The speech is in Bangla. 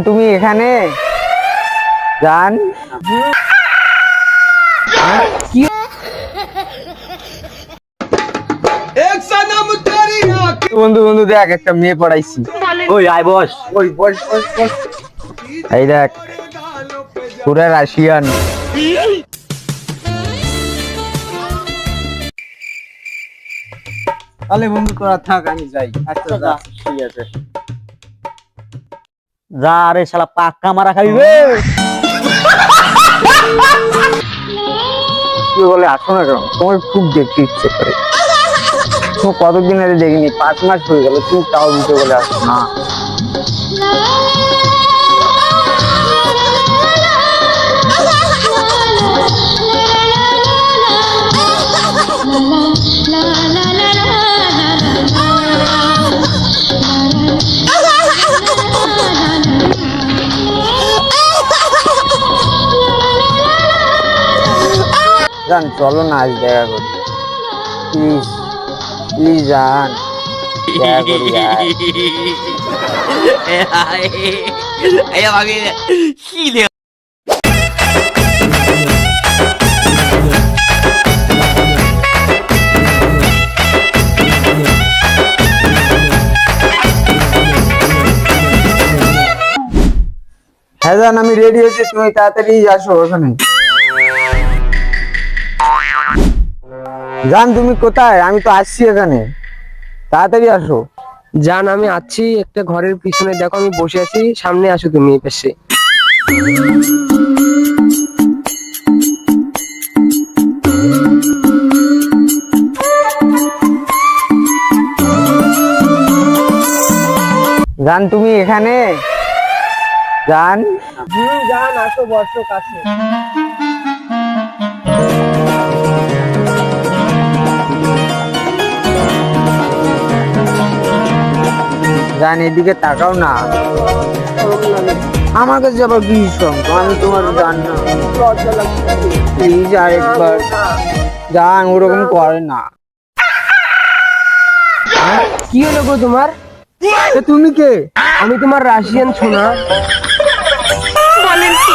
তুমি এখানে জান বন্ধু বন্ধু দেখ একটা মেয়ে পড়াইছি। ওই আয় বস। ওই বস বস বস। এই দেখ পুরা রাশিয়ান। তাহলে বন্ধু তোরা থাক, আমি যাই। আচ্ছা যা, ঠিক আছে যা। আরে শালা পাক্কা মারা খাবি বে। কি বলে আসো না কেন? তোমার খুব দেখতে ইচ্ছে করে। তো কতদিন আগে দেখিনি, 5 মাস হয়ে গেল, তুমি তাও দিতে বলে আসো না। জান চলো না, আজ দেখা করি প্লিজ প্লিজ জান, দেখা করি আর। হ্যাঁ জান, আমি রেডি হয়েছি, তুমি তাড়াতাড়ি আসো ওখানে। জান তুমি কোথায়? আমি তো আসছি এখানে, তাড়াতাড়ি আসো। জান আমি আছি একটা ঘরের পিছনে, দেখো আমি বসে আছি, সামনে আসো তুমি এই পাশে। জান তুমি এখানে জান। জান আসো, বসো কাছে। জান এদিকে তাকাও না, আমার কাছে আবার কি সঙ্গ? আমি তোমার জান না, প্লিজ আরেকবার। জান ওরকম করে না। কি হলো গো তোমার? তুমি কে? আমি তোমার রাশিয়ান সোনা। বলেন কি?